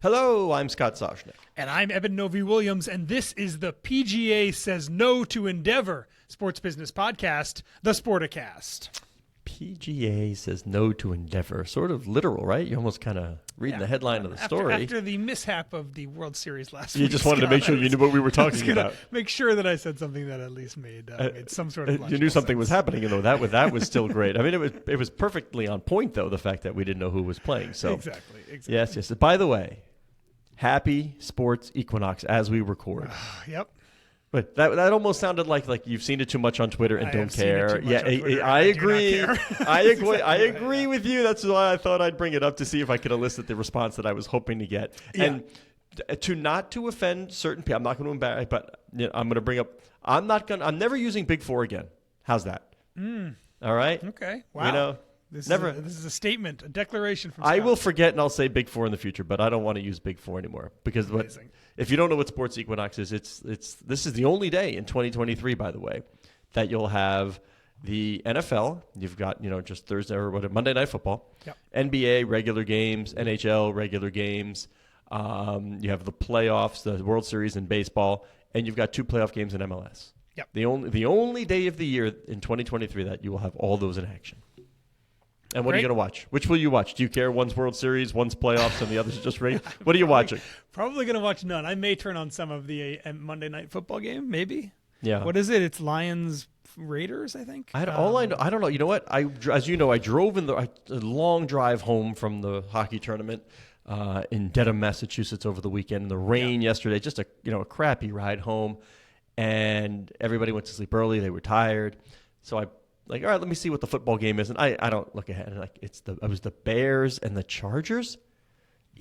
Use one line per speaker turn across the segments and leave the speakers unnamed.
Hello, I'm Scott Soshnick.
And I'm Eben Novy-Williams, and this is the PGA Says No to Endeavor sports business podcast, the Sporticast.
PGA says no to Endeavor. Sort of literal, right? You're almost kind of reading the headline of the story.
After the mishap of the World Series last week.
You just wanted to make sure you knew what we were talking about.
Make sure that I said something that at least made some sort of
you knew something
sense.
was happening, though. That was still great. I mean, it was perfectly on point, though, the fact that we didn't know who was playing. So
Exactly.
Yes. By the way, happy sports equinox as we record.
Yep.
But that almost sounded like you've seen it too much on Twitter and don't care.
Yeah,
I agree. I agree with you. That's why I thought I'd bring it up to see if I could elicit the response that I was hoping to get.
Yeah.
And not to offend certain people, I'm not going to embarrass, but I'm going to bring up. I'm never using Big Four again. How's that? All right.
Okay. Wow. This is a statement, a declaration from Scott.
I will forget and I'll say Big Four in the future, but I don't want to use Big Four anymore because if you don't know what Sports Equinox is, this is the only day in 2023, by the way, that you'll have the NFL. You've got just Thursday or Monday Night Football,
Yep.
NBA regular games, NHL regular games. You have the playoffs, the World Series in baseball, and you've got 2 playoff games in MLS.
Yep.
The only day of the year in 2023 that you will have all those in action. And what are you going to watch? Which will you watch? Do you care? One's World Series, one's playoffs, and the other's just regular. What are you watching?
Probably going to watch none. I may turn on some of the Monday Night Football game, maybe.
Yeah.
What is it? It's Lions Raiders, I think.
I don't know. You know what? As you know, I drove a long drive home from the hockey tournament in Dedham, Massachusetts over the weekend. In the rain yesterday, just a crappy ride home, and everybody went to sleep early. They were tired, so all right, let me see what the football game is. And I don't look ahead. And it was the Bears and the Chargers.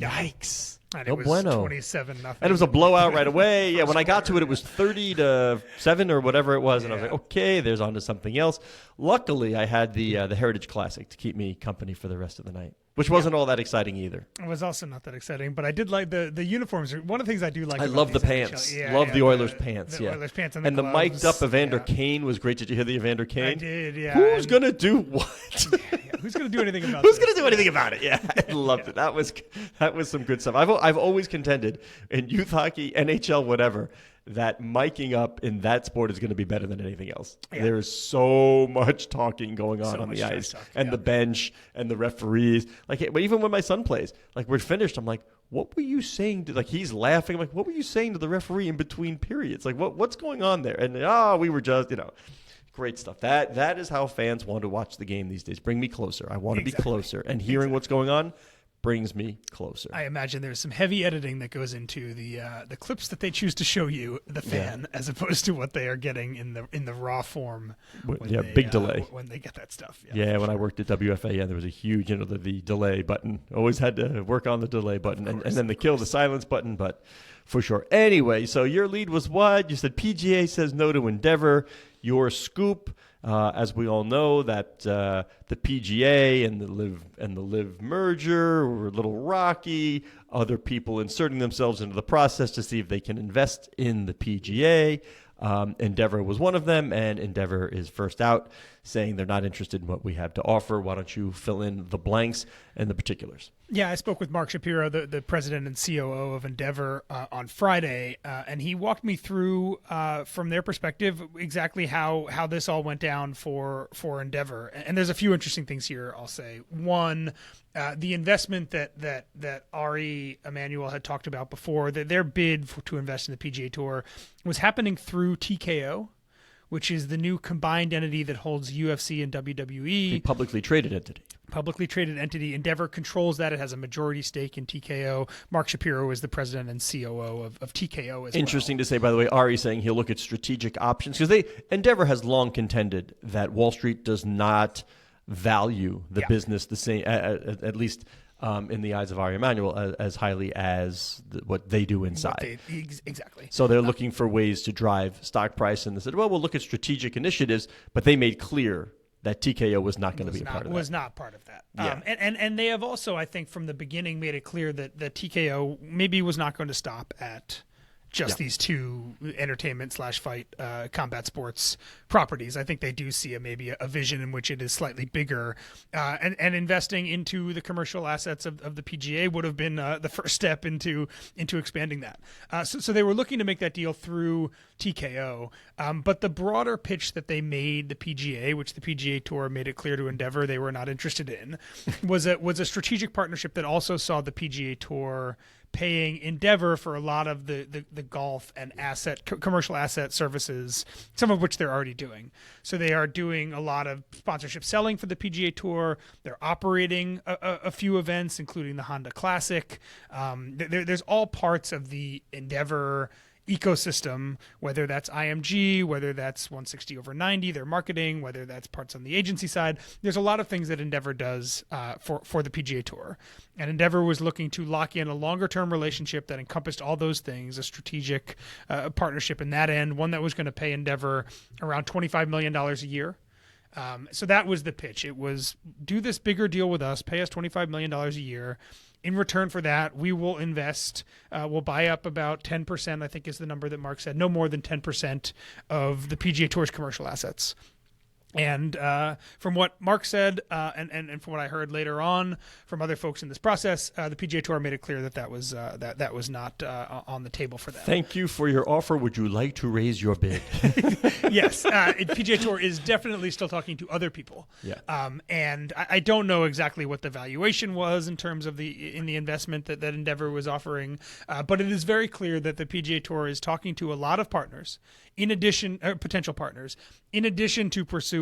Yikes.
And
No
it was
bueno.
27-0.
And it was a blowout right away. Yeah, when I got to it, it was 30-7 or whatever it was. And I was like, okay, there's on to something else. Luckily, I had the Heritage Classic to keep me company for the rest of the night, which wasn't all that exciting either.
It was also not that exciting, but I did like the uniforms. One of the things I do like
I
about
love the
these
pants.
NHL
Love the Oilers pants.
The Oilers pants and
the
gloves.
mic'd up Evander Kane was great. Did you hear the Evander Kane?
I did, yeah.
Who's going to do what?
Who's going to do anything about
Who's going to do anything about it? Yeah, I loved it. That was some good stuff. I've always contended in youth hockey, NHL, whatever, that miking up in that sport is going to be better than anything else. Yeah. There is so much talking going on the ice and the bench and the referees. But even when my son plays, we're finished, I'm like, what were you saying to, he's laughing. I'm like, what were you saying to the referee in between periods? What's going on there? And we were just, great stuff. That is how fans want to watch the game these days. Bring me closer. I want to be closer. And hearing what's going on brings me closer.
I imagine there's some heavy editing that goes into the clips that they choose to show you, the fan, as opposed to what they are getting in the raw form.
Big delay
when they get that stuff.
Yeah, when I worked at WFA, there was a huge, the delay button. Always had to work on the delay button, and then the silence button. But for sure. Anyway, so your lead was what? You said PGA says no to Endeavor. Your scoop. As we all know, that the PGA and the LIV merger were a little rocky. Other people inserting themselves into the process to see if they can invest in the PGA. Endeavor was one of them, and Endeavor is first out, saying they're not interested in what we have to offer. Why don't you fill in the blanks and the particulars?
Yeah, I spoke with Mark Shapiro, the president and COO of Endeavor, on Friday, and he walked me through, from their perspective, exactly how this all went down for Endeavor. And there's a few interesting things here, I'll say. One, the investment that Ari Emanuel had talked about before, that their bid to invest in the PGA Tour was happening through TKO, which is the new combined entity that holds UFC and WWE.
The publicly traded entity.
Publicly traded entity. Endeavor controls that. It has a majority stake in TKO. Mark Shapiro is the president and COO of TKO as well.
Interesting to say, by the way, Ari saying he'll look at strategic options because Endeavor has long contended that Wall Street does not value the business the same, at least in the eyes of Ari Emanuel, as highly as what they do inside.
Exactly.
So they're looking for ways to drive stock price, and they said, well, we'll look at strategic initiatives, but they made clear that TKO was not going to be a part of that.
Was not part of that.
Yeah.
And they have also, I think, from the beginning made it clear that TKO maybe was not going to stop at just these two entertainment/fight combat sports properties. I think they do see maybe a vision in which it is slightly bigger, and investing into the commercial assets of the PGA would have been the first step into expanding that. So they were looking to make that deal through TKO, but the broader pitch that they made the PGA, which the PGA Tour made it clear to Endeavor they were not interested in, was a strategic partnership that also saw the PGA Tour paying Endeavor for a lot of the golf and commercial asset services, some of which they're already doing. So they are doing a lot of sponsorship selling for the PGA Tour. They're operating a few events, including the Honda Classic. There's all parts of the Endeavor ecosystem, whether that's IMG, whether that's 160/90, their marketing, whether that's parts on the agency side. There's a lot of things that Endeavor does for the PGA Tour. And Endeavor was looking to lock in a longer-term relationship that encompassed all those things, a strategic partnership in that end, one that was going to pay Endeavor around $25 million a year. So that was the pitch. It was, do this bigger deal with us, pay us $25 million a year. In return for that, we will invest, we'll buy up about 10%, I think is the number that Mark said, no more than 10% of the PGA Tour's commercial assets. And from what Mark said, and from what I heard later on from other folks in this process, the PGA Tour made it clear that was not on the table for them.
Thank you for your offer. Would you like to raise your bid?
Yes, PGA Tour is definitely still talking to other people.
Yeah.
And I don't know exactly what the valuation was in terms of the investment that Endeavor was offering, but it is very clear that the PGA Tour is talking to a lot of partners, potential partners, in addition to pursuing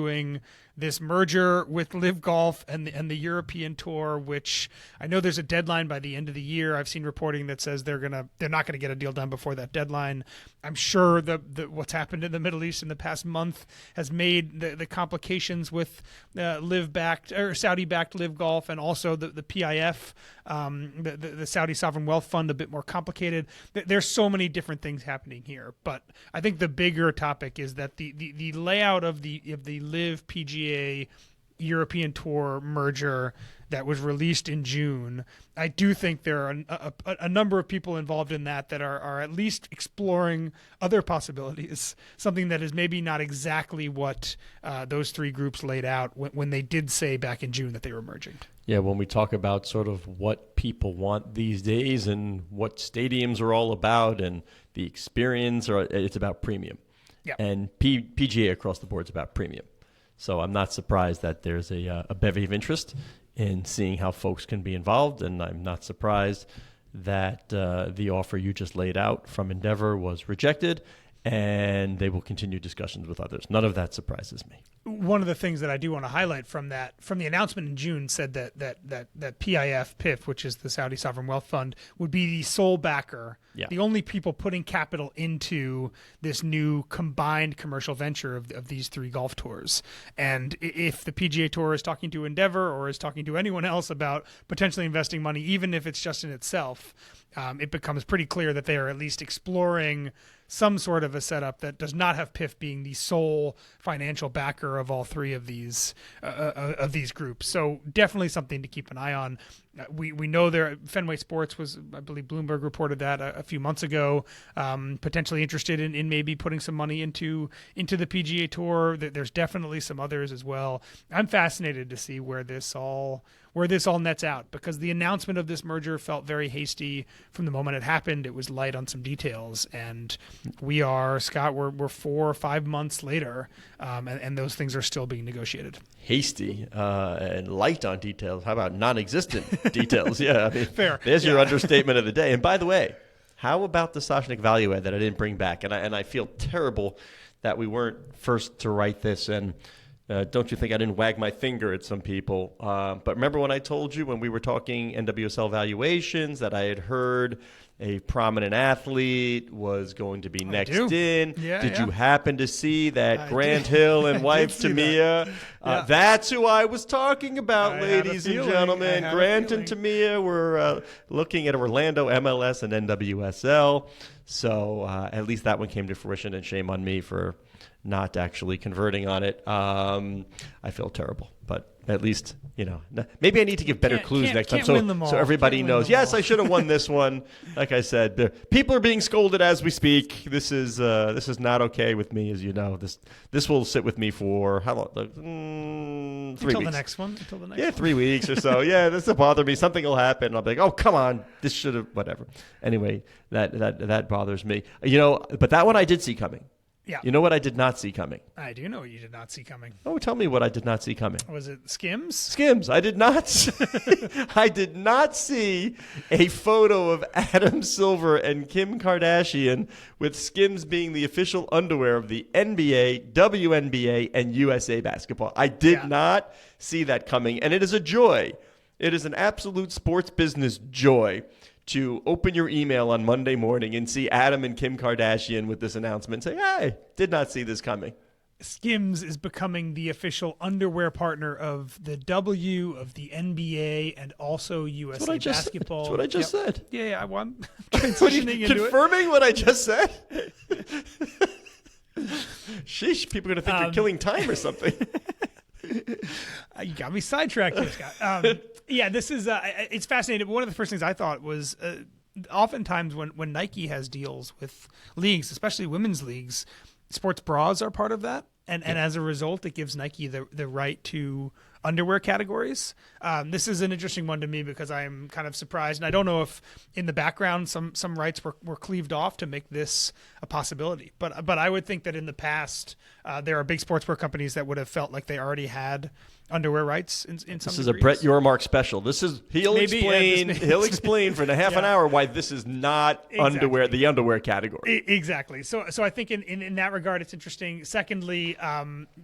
this merger with LIV Golf and the European Tour, which I know there's a deadline by the end of the year. I've seen reporting that says they're not gonna get a deal done before that deadline. I'm sure what's happened in the Middle East in the past month has made the complications with LIV-backed or Saudi-backed LIV Golf and also the PIF, the Saudi Sovereign Wealth Fund, a bit more complicated. There's so many different things happening here, but I think the bigger topic is that the layout of the LIV PGA European Tour merger that was released in June, I do think there are a number of people involved in that are at least exploring other possibilities, something that is maybe not exactly what those three groups laid out when they did say back in June that they were merging.
Yeah, when we talk about sort of what people want these days and what stadiums are all about and the experience, it's about premium.
Yeah.
And PGA across the board is about premium. So I'm not surprised that there's a bevy of interest in seeing how folks can be involved, and I'm not surprised that the offer you just laid out from Endeavor was rejected, and they will continue discussions with others. None of that surprises me.
One of the things that I do want to highlight from the announcement in June said that PIF, which is the Saudi Sovereign Wealth Fund, would be the sole backer, the only people putting capital into this new combined commercial venture of these three golf tours. And if the PGA Tour is talking to Endeavor or is talking to anyone else about potentially investing money, even if it's just in itself, it becomes pretty clear that they are at least exploring some sort of a setup that does not have PIF being the sole financial backer of all three of these groups. So definitely something to keep an eye on. We know Fenway Sports was, I believe Bloomberg reported that a few months ago, potentially interested in maybe putting some money into the PGA Tour. There's definitely some others as well. I'm fascinated to see where this all nets out, because the announcement of this merger felt very hasty from the moment it happened. It was light on some details, and we're 4 or 5 months later, and those things are still being negotiated.
Hasty and light on details. How about non-existent details? Yeah, I mean,
fair.
There's your understatement of the day. And by the way, how about the Soshnick value add that I didn't bring back? And I feel terrible that we weren't first to write this. And don't you think I didn't wag my finger at some people? But remember when I told you when we were talking NWSL valuations that I had heard a prominent athlete was going to be next in? Did you happen to see that Grant Hill and wife Tamia? That's who I was talking about, ladies and gentlemen. Grant and Tamia were looking at Orlando, MLS, and NWSL. So at least that one came to fruition, and shame on me for not actually converting on it. I feel terrible, but at least, maybe I need to give better clues next time so everybody knows. Yes, I should have won this one. Like I said, people are being scolded as we speak. This is not okay with me, as you know. This will sit with me for how long? 3 weeks.
Until the next one.
3 weeks or so. Yeah, this will bother me. Something will happen. I'll be like, oh, come on. This should have, whatever. Anyway, that bothers me. But that one I did see coming.
Yeah.
You know what I did not see coming?
I do know what you did not see coming.
Oh, tell me what I did not see coming.
Was it Skims?
Skims. I did not see a photo of Adam Silver and Kim Kardashian with Skims being the official underwear of the NBA, WNBA, and USA basketball. I did not see that coming, and it is a joy. It is an absolute sports business joy to open your email on Monday morning and see Adam and Kim Kardashian with this announcement and say, hey, did not see this coming.
Skims is becoming the official underwear partner of the W, of the NBA, and also USA basketball.
That's what I just said.
Yeah, I'm transitioning into
confirming what I just said? Sheesh, people are going to think you're killing time or something.
You got me sidetracked here, Scott. This is it's fascinating. One of the first things I thought was oftentimes when Nike has deals with leagues, especially women's leagues, sports bras are part of that. And as a result, it gives Nike the right to underwear categories. This is an interesting one to me because I'm kind of surprised. And I don't know if in the background some rights were cleaved off to make this a possibility. But I would think that in the past, there are big sportswear companies that would have felt like they already had underwear rights in some
This is a Brett Yormark special. He'll explain for half an hour why this is not underwear, the underwear category.
Exactly. So I think in that regard, it's interesting. Secondly,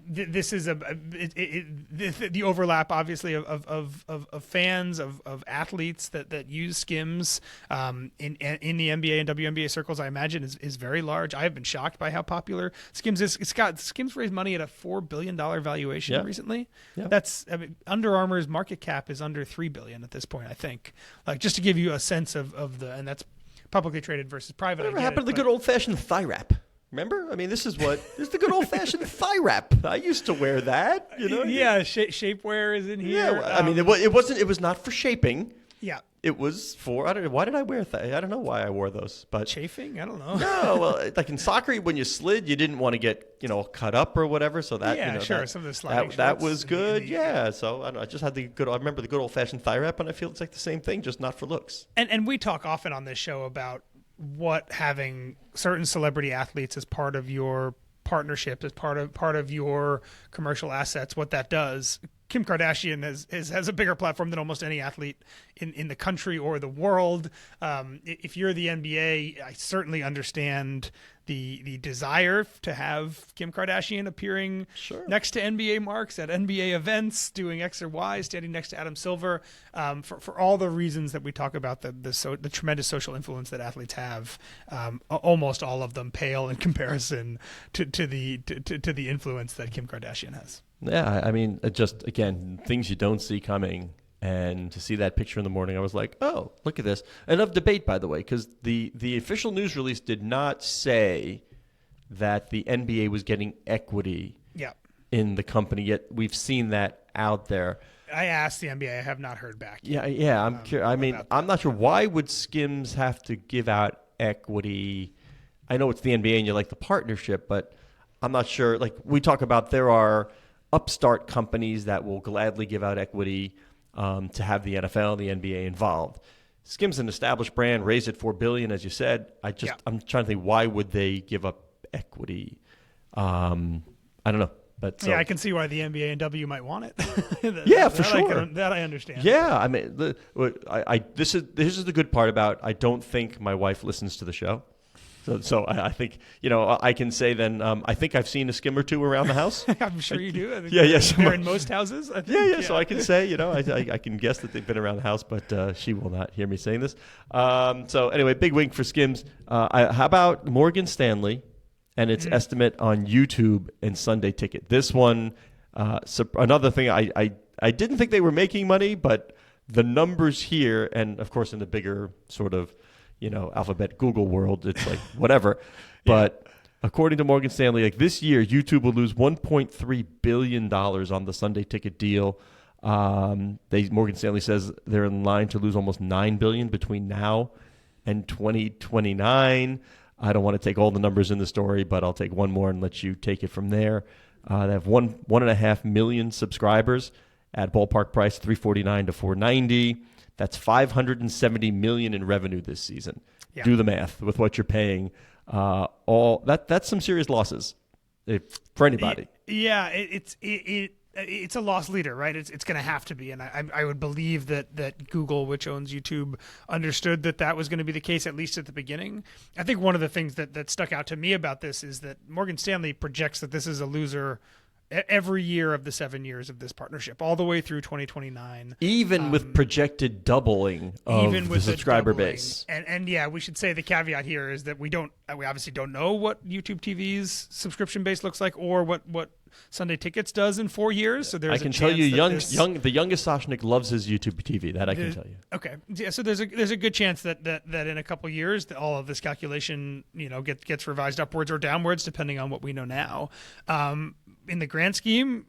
this is the overlap, obviously, of fans, of athletes that use Skims in the NBA and WNBA circles, I imagine is very large. I have been shocked by how popular Skims is. Skims raised money at a $4 billion valuation recently. Yeah. Under Armour's market cap is under $3 billion at this point, I think. Like, just to give you a sense of and that's publicly traded versus private.
Whatever happened to the good old fashioned thigh wrap? Remember? I mean, this is the good old fashioned thigh wrap. I used to wear that.
Yeah, shapewear is in here.
Yeah, I mean, it was not for shaping.
Yeah.
It was for, I don't know, why did I wear that? I don't know why I wore those. But
chafing? I don't know.
No, well, like in soccer, when you slid, you didn't want to get, cut up or whatever. So that,
sure. Some of the sliding
that was good. So I don't know. I just had I remember the good old fashioned thigh wrap, and I feel it's like the same thing, just not for looks.
And we talk often on this show about what having certain celebrity athletes as part of your partnership, as part of your commercial assets, what that does. Kim Kardashian has a bigger platform than almost any athlete in the country or the world. If you're the NBA, I certainly understand the desire to have Kim Kardashian appearing next to NBA marks at NBA events, doing X or Y, standing next to Adam Silver, for all the reasons that we talk about the tremendous social influence that athletes have. Almost all of them pale in comparison to the influence that Kim Kardashian has.
Yeah, I mean, just, again, things you don't see coming. And to see that picture in the morning, I was like, oh, look at this. Enough debate, by the way, because the official news release did not say that the NBA was getting equity in the company, yet we've seen that out there.
I asked the NBA. I have not heard back yet.
Yeah, I'm curious. I mean, I'm not sure. Why would Skims have to give out equity? I know it's the NBA and you like the partnership, but I'm not sure. Like, we talk about there are upstart companies that will gladly give out equity to have the NFL, the NBA involved. Skims an established brand, raised at $4 billion, as you said. I'm trying to think, why would they give up equity? I don't know, but
I can see why the NBA and W might want it.
For sure.
That I understand.
Yeah, I mean, this is the good part about. I don't think my wife listens to the show. So I think, I can say then, I think I've seen a skim or two around the house.
I'm sure you do. I think they're in most houses. I think.
So I can say, I can guess that they've been around the house, but she will not hear me saying this. So anyway, big wink for Skims. How about Morgan Stanley and its estimate on YouTube and Sunday Ticket? This one, another thing, I didn't think they were making money, but the numbers here, and of course in the bigger sort of, alphabet Google world, it's like whatever. But according to Morgan Stanley, like this year, YouTube will lose $1.3 billion on the Sunday ticket deal. Morgan Stanley says they're in line to lose almost $9 billion between now and 2029. I don't want to take all the numbers in the story, but I'll take one more and let you take it from there. They have 1.5 million subscribers at ballpark price $349 to $490. That's $570 million in revenue this season. Yeah. Do the math with what you're paying. That's some serious losses for anybody.
It's a loss leader, right? It's going to have to be, and I would believe that Google, which owns YouTube, understood that was going to be the case, at least at the beginning. I think one of the things that stuck out to me about this is that Morgan Stanley projects that this is a loser every year of the 7 years of this partnership, all the way through 2029.
Even with projected doubling of the subscriber base.
And yeah, we should say the caveat here is that we obviously don't know what YouTube TV's subscription base looks like or what Sunday Tickets does in 4 years. So there's
I can tell you, the youngest Soshnick loves his YouTube TV. That I can tell you.
Okay, yeah. So there's a good chance that in a couple of years, that all of this calculation, gets revised upwards or downwards depending on what we know now. In the grand scheme,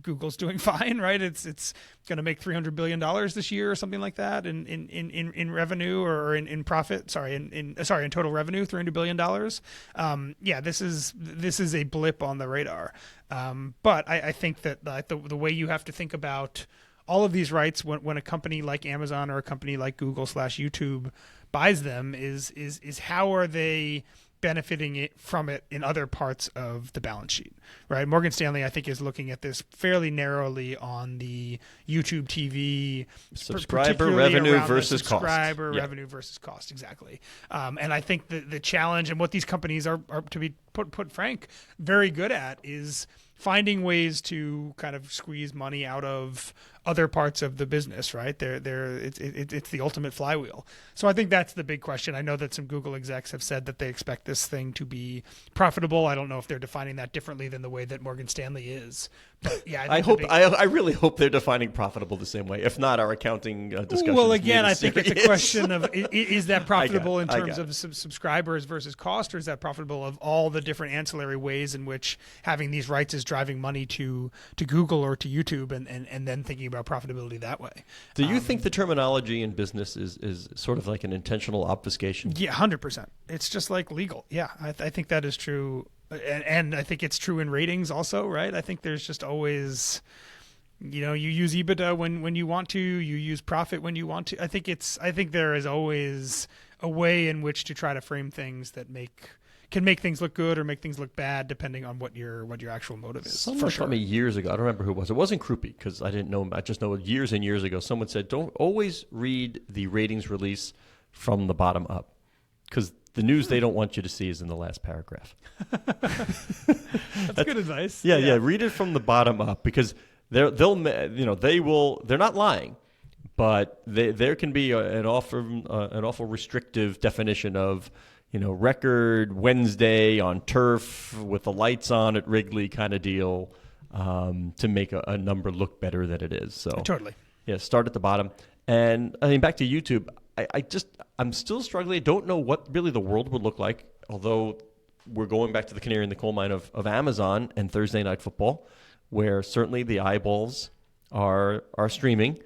Google's doing fine, right? It's going to make $300 billion this year or something like that in revenue or in profit. Sorry, in total revenue, $300 billion. Yeah, this is a blip on the radar. But I think that the way you have to think about all of these rights when a company like Amazon or a company like Google/YouTube buys them is how are they benefiting from it in other parts of the balance sheet, right? Morgan Stanley, I think, is looking at this fairly narrowly on the YouTube TV
subscriber revenue versus cost.
Subscriber revenue versus cost, exactly. And I think the challenge and what these companies are to be put frank, very good at is finding ways to kind of squeeze money out of other parts of the business, right? It's the ultimate flywheel. So I think that's the big question. I know that some Google execs have said that they expect this thing to be profitable. I don't know if they're defining that differently than the way that Morgan Stanley is. But yeah,
I really hope they're defining profitable the same way. If not, our accounting discussion.
Well, again, I think it's a question of is that profitable in terms of subscribers versus cost, or is that profitable of all the different ancillary ways in which having these rights is driving money to Google or to YouTube, and then thinking about profitability that way.
Do you think the terminology in business is sort of like an intentional obfuscation?
Yeah, 100%. It's just like legal. Yeah, I think that is true. And I think it's true in ratings also, right? I think there's just always, you use EBITDA when you want to, you use profit when you want to. I think there is always a way in which to try to frame things that can make things look good or make things look bad depending on what your actual motive is.
Someone told me years ago, I don't remember who it was. It wasn't Krupi because I didn't know him. I just know years and years ago, someone said, don't always read the ratings release from the bottom up because the news they don't want you to see is in the last paragraph.
That's good advice.
Yeah. Read it from the bottom up because they're not lying, but there can be an awful restrictive definition of record Wednesday on turf with the lights on at Wrigley kind of deal to make a number look better than it is. So
totally.
Yeah, start at the bottom. And I mean, back to YouTube. I'm still struggling. I don't know what really the world would look like, although we're going back to the canary in the coal mine of Amazon and Thursday Night Football, where certainly the eyeballs are streaming.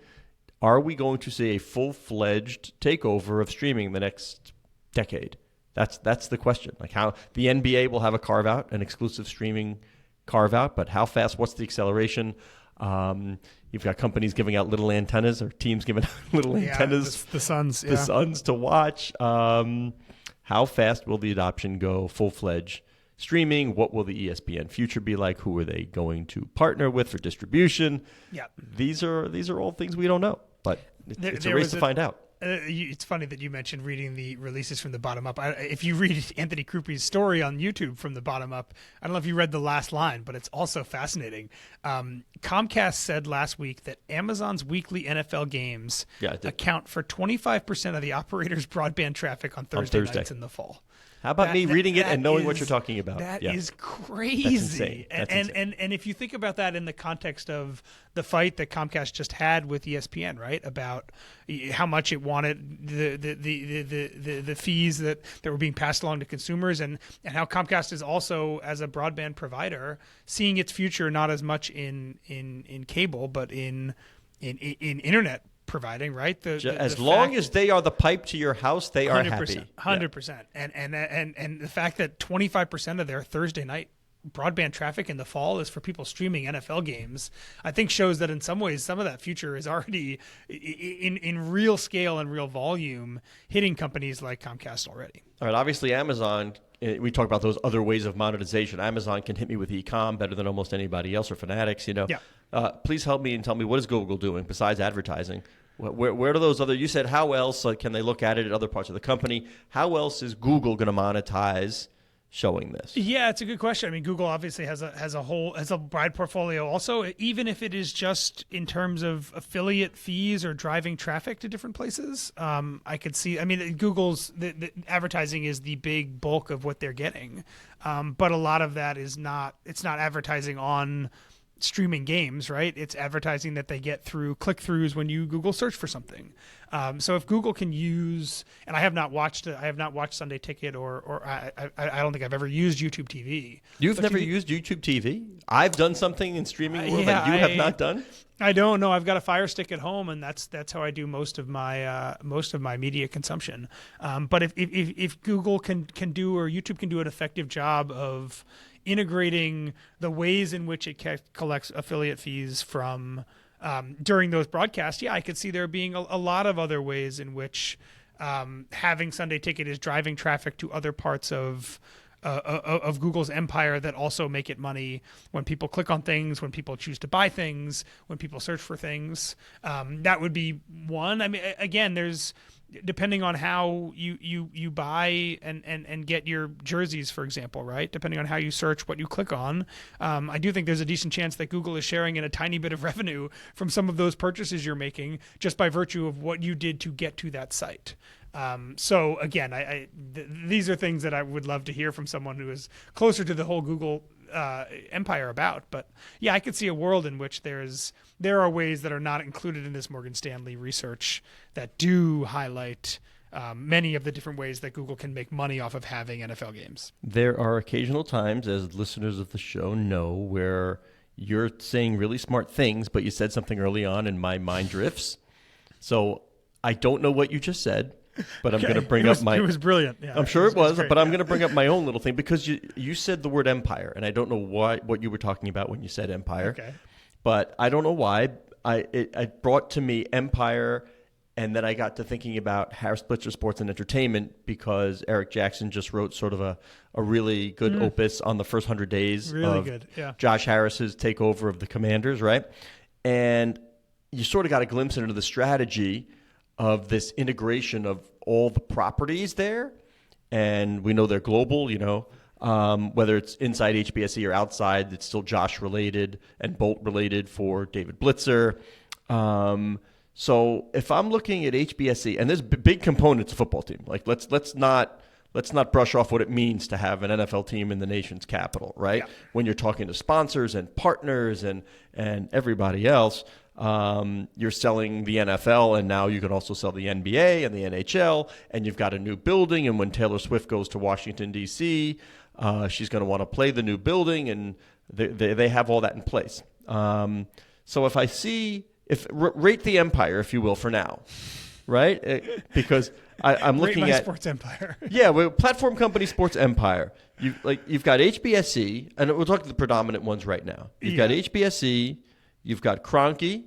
Are we going to see a full-fledged takeover of streaming in the next decade? That's the question. Like how the NBA will have a carve-out, an exclusive streaming carve-out, but how fast, what's the acceleration? You've got companies giving out little antennas or teams giving out little antennas.
The Suns.
The Suns to watch. How fast will the adoption go full-fledged streaming? What will the ESPN future be like? Who are they going to partner with for distribution? Yeah. These are all things we don't know, but it's a race to find out.
It's funny that you mentioned reading the releases from the bottom up. If you read Anthony Krupi's story on YouTube from the bottom up, I don't know if you read the last line, but it's also fascinating. Comcast said last week that Amazon's weekly NFL games account for 25% of the operator's broadband traffic on Thursday nights in the fall.
How about me reading it and knowing what you're talking about?
That is crazy.
That's insane.
And if you think about that in the context of the fight that Comcast just had with ESPN, right, about how much it wanted the fees that were being passed along to consumers, and how Comcast is also, as a broadband provider, seeing its future not as much in cable but in internet providing, right?
As long as they are the pipe to your house, they are happy.
100%. And the fact that 25% of their Thursday night broadband traffic in the fall is for people streaming NFL games, I think shows that in some ways some of that future is already in real scale and real volume hitting companies like Comcast already.
All right, obviously Amazon, we talk about those other ways of monetization. Amazon can hit me with e-com better than almost anybody else, or Fanatics, Yeah. Please help me and tell me, what is Google doing besides advertising? Where do those other, you said how else can they look at it at other parts of the company? How else is Google going to monetize showing this?
Yeah, it's a good question. I mean, Google obviously has a wide portfolio also, even if it is just in terms of affiliate fees or driving traffic to different places. I could see, I mean, Google's the advertising is the big bulk of what they're getting. But a lot of that it's not advertising on streaming games, right? It's advertising that they get through click-throughs when you Google search for something. So if Google can use, and I have not watched Sunday Ticket, or I don't think I've ever used YouTube TV.
You've never used YouTube TV? I've done something in streaming world that you have not done?
I don't know. I've got a Fire Stick at home, and that's how I do most of my media consumption. But if Google can do, or YouTube can do an effective job of integrating the ways in which it collects affiliate fees from during those broadcasts, I could see there being a lot of other ways in which having Sunday Ticket is driving traffic to other parts of Google's empire that also make it money when people click on things, when people choose to buy things, when people search for things. That would be one. I mean, again, there's, depending on how you buy and get your jerseys, for example, right? Depending on how you search, what you click on, I do think there's a decent chance that Google is sharing in a tiny bit of revenue from some of those purchases you're making just by virtue of what you did to get to that site. So again, these are things that I would love to hear from someone who is closer to the whole Google empire about. But yeah, I could see a world in which there are ways that are not included in this Morgan Stanley research that do highlight many of the different ways that Google can make money off of having NFL games.
There are occasional times, as listeners of the show know, where you're saying really smart things, but you said something early on and my mind drifts. So I don't know what you just said, but I'm going to bring up my...
It was brilliant. Yeah,
I'm sure it was, but I'm going to bring up my own little thing, because you said the word empire, and I don't know what you were talking about when you said empire.
Okay.
But I don't know why. It brought to me empire, and then I got to thinking about Harris Blitzer Sports and Entertainment, because Eric Jackson just wrote sort of a really good opus on the first 100 days of Josh Harris's takeover of the Commanders, right? And you sort of got a glimpse into the strategy of this integration of all the properties there. And we know they're global, whether it's inside HBSE or outside, it's still Josh related and Bolt related for David Blitzer. So if I'm looking at HBSE, and there's big components of football team, like let's not brush off what it means to have an NFL team in the nation's capital, right? Yeah. When you're talking to sponsors and partners and everybody else, you're selling the NFL, and now you can also sell the NBA and the NHL, and you've got a new building. And when Taylor Swift goes to Washington, D.C., she's going to want to play the new building, and they have all that in place. So rate the empire, if you will, for now, right? Because I'm looking
rate my
at
sports empire.
Yeah, platform company sports empire. You've got HBSE, and we'll talk to the predominant ones right now. You've got HBSE. You've got Kroenke.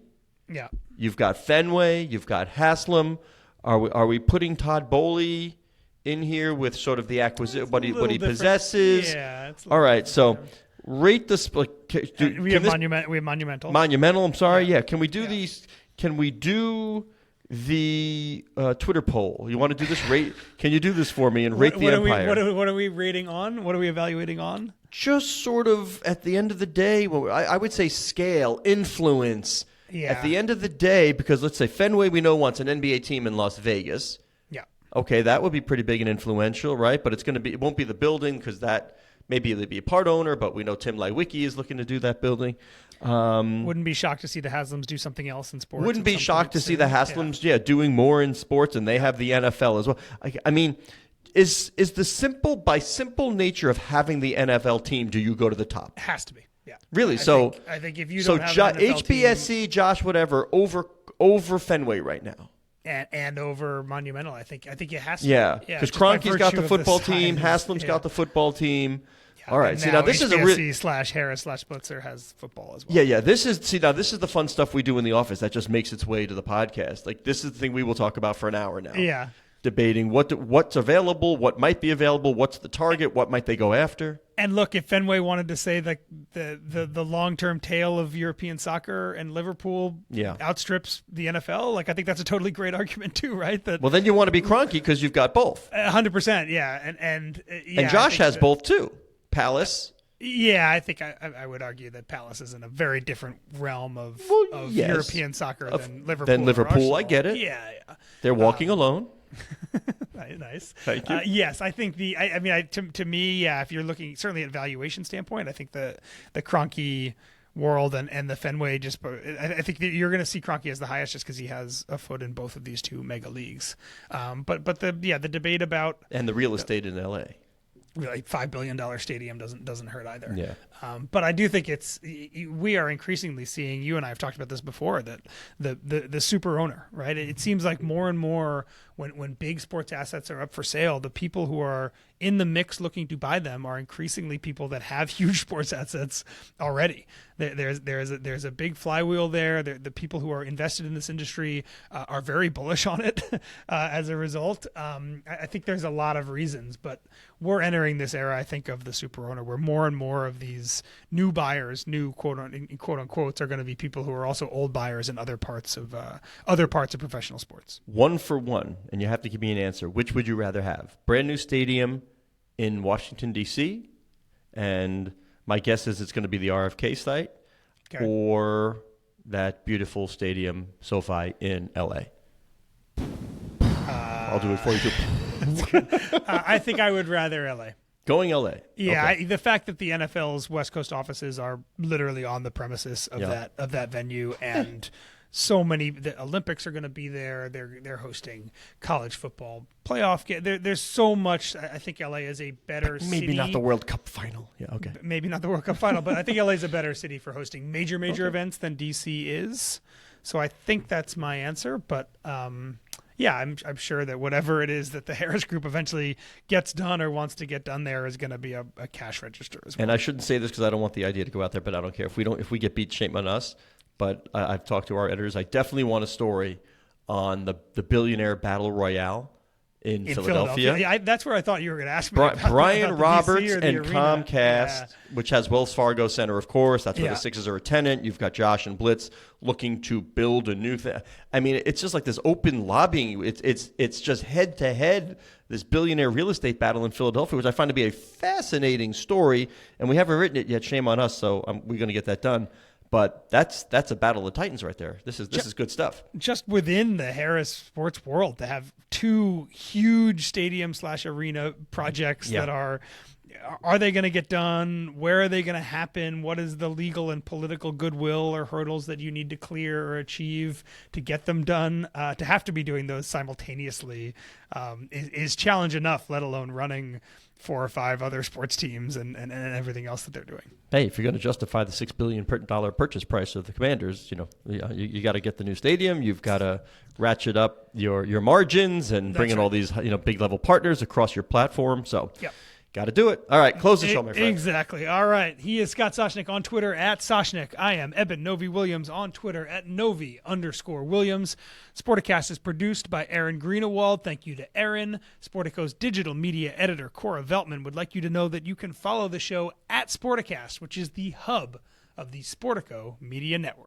Yeah.
You've got Fenway. You've got Haslam. Are we putting Todd Bowley in here with sort of the acquisition, what he possesses?
Yeah. It's
all right. So rate this.
We have Monumental.
Monumental. I'm sorry. Yeah. Can we do these? Can we do the Twitter poll? You want to do this? Can you do this for me and rate the empire?
What are we rating on? What are we evaluating on?
Just sort of at the end of the day, I would say scale, influence.
Yeah.
At the end of the day, because let's say Fenway, we know, wants an NBA team in Las Vegas.
Yeah.
Okay, that would be pretty big and influential, right? But it won't be the building, because that Maybe they'd be a part owner, but we know Tim Leiweke is looking to do that building.
Wouldn't be shocked to see the Haslams do something else in sports.
Wouldn't be shocked to see the Haslams, doing more in sports, and they have the NFL as well. I mean, is the simple nature of having the NFL team, do you go to the top?
It has to be. Yeah.
Really?
I think if you don't have an NFL
HBSC,
team,
Josh, whatever, over Fenway right now.
And over Monumental, I think it has to.
Yeah, because Kroenke's got the football team, Haslam's got the football team.
Yeah,
all right, see now this is a
HBSC / Harris / Blitzer has football as well.
Yeah. This is the fun stuff we do in the office that just makes its way to the podcast. Like this is the thing we will talk about for an hour now.
Yeah,
debating what's available, what might be available, what's the target, what might they go after.
And look, if Fenway wanted to say the long-term tale of European soccer and Liverpool outstrips the NFL, like I think that's a totally great argument too, right?
Well, then you want to be Kroenke because you've got both.
100%, yeah. And
Josh has both too. Palace.
Yeah, I think I would argue that Palace is in a very different realm of European soccer than Liverpool.
I get it.
Yeah.
They're walking alone.
Nice.
Thank you.
Yes, I think to me, if you're looking certainly at valuation standpoint, I think the Kroenke world and the Fenway I think that you're going to see Kroenke as the highest just because he has a foot in both of these two mega leagues. But the debate about
and the real estate in LA.
Really, $5 billion stadium doesn't hurt either.
Yeah.
But I do think we are increasingly seeing, you and I have talked about this before, that the super owner, right? It seems like more and more when big sports assets are up for sale, the people who are in the mix looking to buy them are increasingly people that have huge sports assets already. There's a big flywheel there. The people who are invested in this industry are very bullish on it as a result. I think there's a lot of reasons, but we're entering this era, I think, of the super owner where more and more of these new buyers, new quote unquote, are going to be people who are also old buyers in other parts of professional sports.
1 for 1, and you have to give me an answer. Which would you rather have? Brand new stadium in Washington, D.C., and my guess is it's going to be the RFK site, or that beautiful stadium, SoFi, in L.A. I'll do it for you, too.
I think I would rather L.A.
Going LA.
Yeah,
okay.
The fact that the NFL's West Coast offices are literally on the premises of that venue, and so many, the Olympics are going to be there. They're hosting college football playoff. There's so much. I think LA is a better city.
Maybe not the World Cup final. Yeah, okay.
Maybe not the World Cup final, but I think LA is a better city for hosting major events than DC is. So I think that's my answer. But yeah, I'm sure that whatever it is that the Harris Group eventually gets done or wants to get done there is going to be a cash register as well.
And I shouldn't say this because I don't want the idea to go out there, but I don't care if we get beat, shame on us. But I've talked to our editors. I definitely want a story on the billionaire battle royale in Philadelphia.
Yeah, that's where I thought you were going to ask me.
Brian
about
Roberts
and
Comcast, which has Wells Fargo Center, of course. That's where the Sixers are a tenant. You've got Josh and Blitz looking to build a new thing. I mean, it's just like this open lobbying. It's just head to head, this billionaire real estate battle in Philadelphia, which I find to be a fascinating story. And we haven't written it yet. Shame on us. So we're going to get that done. But that's a battle of the Titans right there. This is good stuff.
Just within the Harris sports world, to have two huge stadium/arena projects that are they going to get done? Where are they going to happen? What is the legal and political goodwill or hurdles that you need to clear or achieve to get them done? To have to be doing those simultaneously is challenge enough, let alone running 4 or 5 other sports teams and everything else that they're doing.
Hey, if you're going to justify the $6 billion purchase price of the Commanders, you got to get the new stadium. You've got to ratchet up your margins and bring in all these big level partners across your platform. So. Yep. Got to do it. All right, close the show, my friend.
Exactly. All right. He is Scott Soshnick on Twitter at Soshnick. I am Eben Novy-Williams on Twitter at Novy_Williams. Sporticast is produced by Aaron Greenewald. Thank you to Aaron. Sportico's digital media editor, Cora Veltman, would like you to know that you can follow the show at Sporticast, which is the hub of the Sportico Media Network.